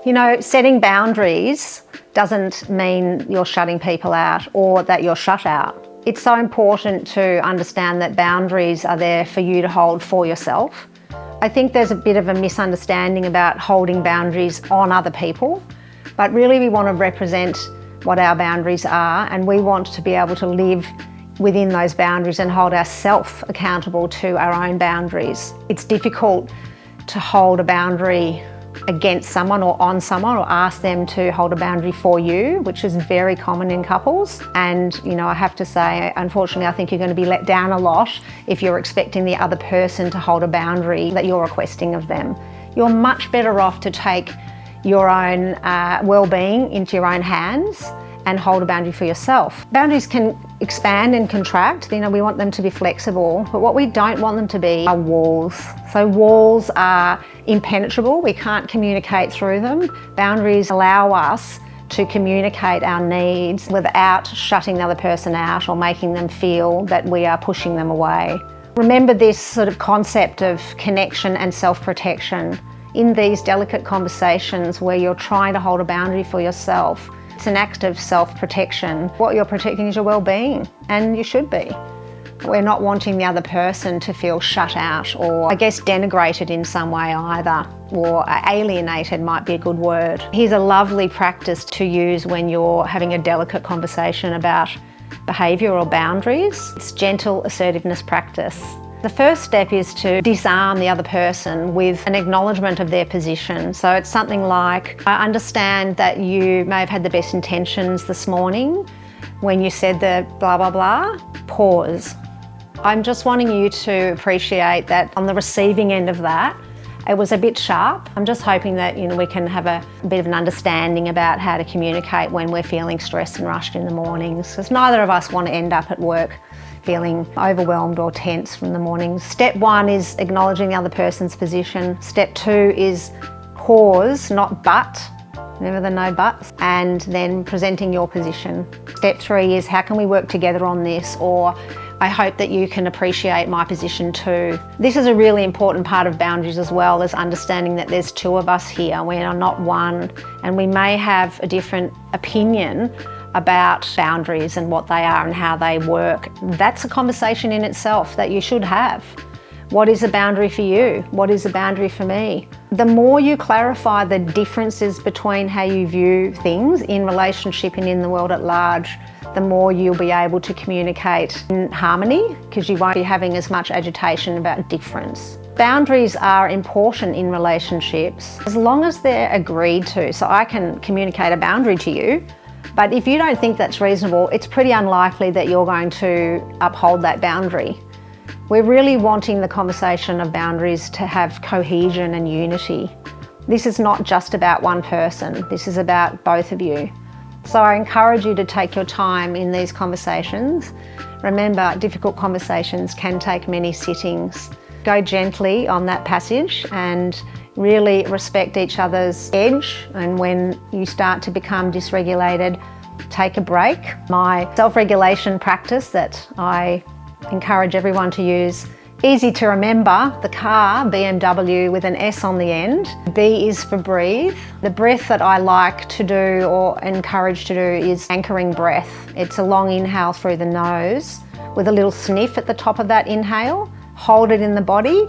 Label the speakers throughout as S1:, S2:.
S1: You know, setting boundaries doesn't mean you're shutting people out or that you're shut out. It's so important to understand that boundaries are there for you to hold for yourself. I think there's a bit of a misunderstanding about holding boundaries on other people, but really we want to represent what our boundaries are, and we want to be able to live within those boundaries and hold ourselves accountable to our own boundaries. It's difficult to hold a boundary against someone or on someone, or ask them to hold a boundary for you, which is very common in couples. And you know, I have to say, unfortunately, I think you're going to be let down a lot if you're expecting the other person to hold a boundary that you're requesting of them. You're much better off to take your own well-being into your own hands and hold a boundary for yourself. Boundaries can expand and contract. You know, we want them to be flexible, but what we don't want them to be are walls. So walls are impenetrable. We can't communicate through them. Boundaries allow us to communicate our needs without shutting the other person out or making them feel that we are pushing them away. Remember this sort of concept of connection and self-protection. In these delicate conversations where you're trying to hold a boundary for yourself, it's an act of self-protection. What you're protecting is your well-being, and you should be. We're not wanting the other person to feel shut out or, I guess, denigrated in some way either, or alienated might be a good word. Here's a lovely practice to use when you're having a delicate conversation about behaviour or boundaries. It's gentle assertiveness practice. The first step is to disarm the other person with an acknowledgement of their position. So it's something like, I understand that you may have had the best intentions this morning when you said the blah, blah, blah. Pause. I'm just wanting you to appreciate that on the receiving end of that, it was a bit sharp. I'm just hoping that, you know, we can have a bit of an understanding about how to communicate when we're feeling stressed and rushed in the mornings, because neither of us want to end up at work feeling overwhelmed or tense from the mornings. Step one is acknowledging the other person's position. Step two is pause, not but. Remember the no buts. And then presenting your position. Step three is how can we work together on this, or I hope that you can appreciate my position too. This is a really important part of boundaries as well, as understanding that there's two of us here. We are not one, and we may have a different opinion about boundaries and what they are and how they work. That's a conversation in itself that you should have. What is a boundary for you? What is a boundary for me? The more you clarify the differences between how you view things in relationship and in the world at large, the more you'll be able to communicate in harmony, because you won't be having as much agitation about difference. Boundaries are important in relationships as long as they're agreed to. So I can communicate a boundary to you, but if you don't think that's reasonable, it's pretty unlikely that you're going to uphold that boundary. We're really wanting the conversation of boundaries to have cohesion and unity. This is not just about one person, this is about both of you. So I encourage you to take your time in these conversations. Remember, difficult conversations can take many sittings. Go gently on that passage and really respect each other's edge, and when you start to become dysregulated, take a break. My self-regulation practice that I encourage everyone to use, easy to remember, the car, BMW with an S on the end. B is for breathe. The breath that I like to do or encourage to do is anchoring breath. It's a long inhale through the nose with a little sniff at the top of that inhale, hold it in the body,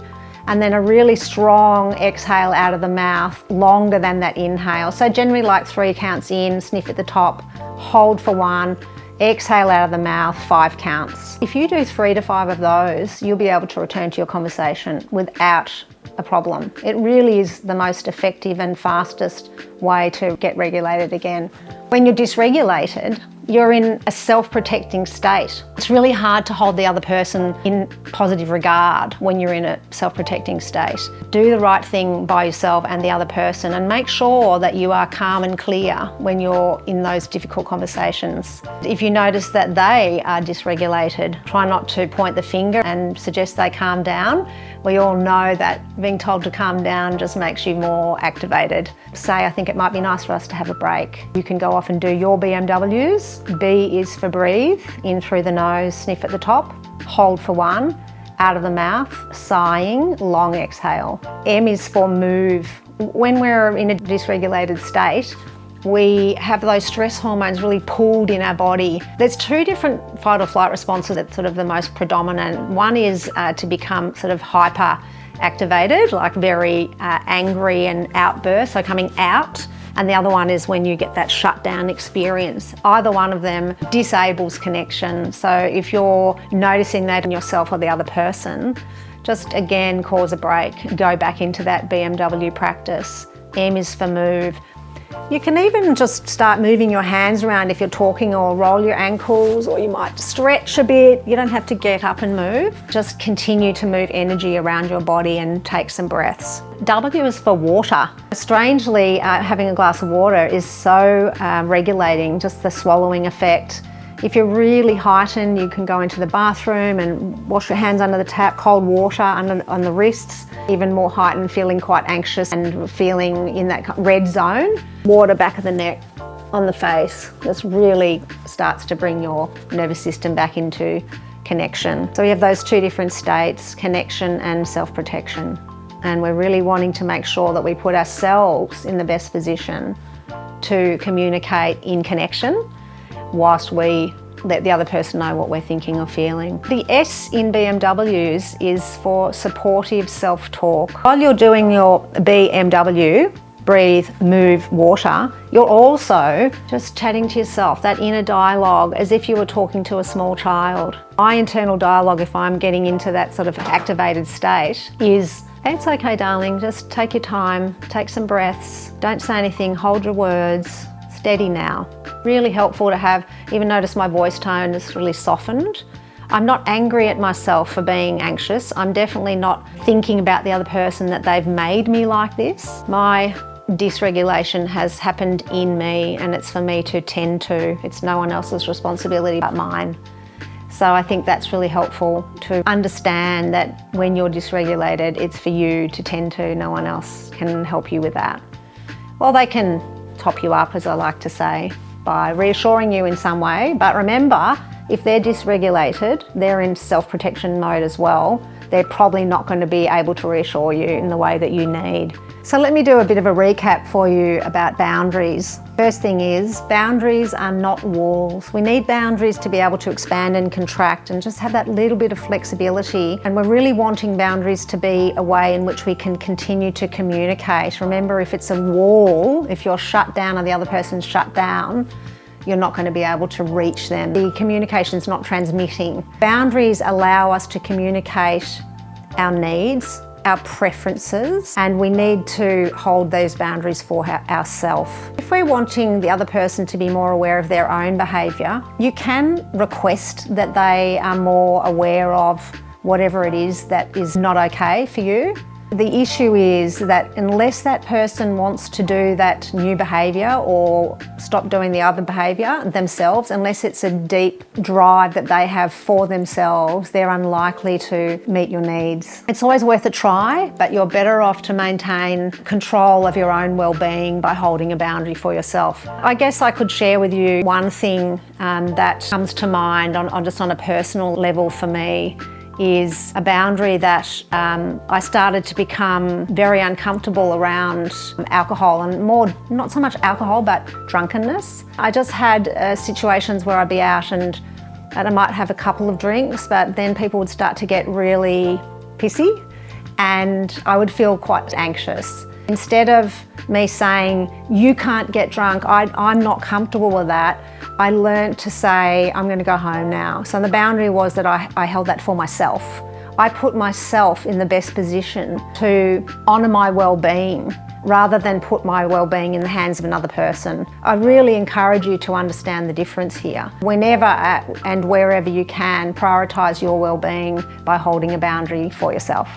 S1: and then a really strong exhale out of the mouth, longer than that inhale. So generally like 3 counts in, sniff at the top, hold for 1, exhale out of the mouth, 5 counts. If you do 3 to 5 of those, you'll be able to return to your conversation without a problem. It really is the most effective and fastest way to get regulated again. When you're dysregulated, you're in a self-protecting state. It's really hard to hold the other person in positive regard when you're in a self-protecting state. Do the right thing by yourself and the other person, and make sure that you are calm and clear when you're in those difficult conversations. If you notice that they are dysregulated, try not to point the finger and suggest they calm down. We all know that being told to calm down just makes you more activated. Say, I think it might be nice for us to have a break. You can go off and do your BMWs. B is for breathe, in through the nose, sniff at the top, hold for 1, out of the mouth, sighing, long exhale. M is for move When we're in a dysregulated state, we have those stress hormones really pooled in our body. There's two different fight or flight responses that's sort of the most predominant. One is to become sort of hyper activated, like very angry and outburst, so coming out. And the other one is when you get that shutdown experience. Either one of them disables connection. So if you're noticing that in yourself or the other person, just again, cause a break. Go back into that BMW practice. M is for move. You can even just start moving your hands around if you're talking, or roll your ankles, or you might stretch a bit. You don't have to get up and move. Just continue to move energy around your body and take some breaths. W is for water. Strangely, having a glass of water is so regulating, just the swallowing effect. If you're really heightened, you can go into the bathroom and wash your hands under the tap, cold water on the wrists. Even more heightened, feeling quite anxious and feeling in that red zone. Water back of the neck, on the face. This really starts to bring your nervous system back into connection. So we have those two different states, connection and self-protection. And we're really wanting to make sure that we put ourselves in the best position to communicate in connection, whilst we let the other person know what we're thinking or feeling. The S in BMWs is for supportive self-talk. While you're doing your BMW, breathe, move, water, you're also just chatting to yourself, that inner dialogue, as if you were talking to a small child. My internal dialogue, if I'm getting into that sort of activated state, is, it's okay, darling, just take your time, take some breaths, don't say anything, hold your words, steady now. Really helpful to have. Even notice my voice tone is really softened. I'm not angry at myself for being anxious. I'm definitely not thinking about the other person that they've made me like this. My dysregulation has happened in me, and it's for me to tend to. It's no one else's responsibility but mine. So I think that's really helpful to understand that when you're dysregulated, it's for you to tend to. No one else can help you with that. Well, they can top you up, as I like to say, by reassuring you in some way. But remember, if they're dysregulated, they're in self-protection mode as well. They're probably not going to be able to reassure you in the way that you need. So let me do a bit of a recap for you about boundaries. First thing is, boundaries are not walls. We need boundaries to be able to expand and contract and just have that little bit of flexibility. And we're really wanting boundaries to be a way in which we can continue to communicate. Remember, if it's a wall, if you're shut down or the other person's shut down, you're not going to be able to reach them. The communication's not transmitting. Boundaries allow us to communicate our needs, our preferences, and we need to hold those boundaries for ourselves. If we're wanting the other person to be more aware of their own behaviour, you can request that they are more aware of whatever it is that is not okay for you. The issue is that unless that person wants to do that new behaviour or stop doing the other behaviour themselves, unless it's a deep drive that they have for themselves, they're unlikely to meet your needs. It's always worth a try, but you're better off to maintain control of your own well-being by holding a boundary for yourself. I guess I could share with you one thing that comes to mind just on a personal level for me, is a boundary that I started to become very uncomfortable around alcohol, and more, not so much alcohol, but drunkenness. I just had situations where I'd be out and I might have a couple of drinks, but then people would start to get really pissy and I would feel quite anxious. Instead of me saying, you can't get drunk, I'm not comfortable with that, I learned to say, I'm going to go home now. So the boundary was that I held that for myself. I put myself in the best position to honour my well-being rather than put my well-being in the hands of another person. I really encourage you to understand the difference here. Whenever and wherever you can, prioritise your well-being by holding a boundary for yourself.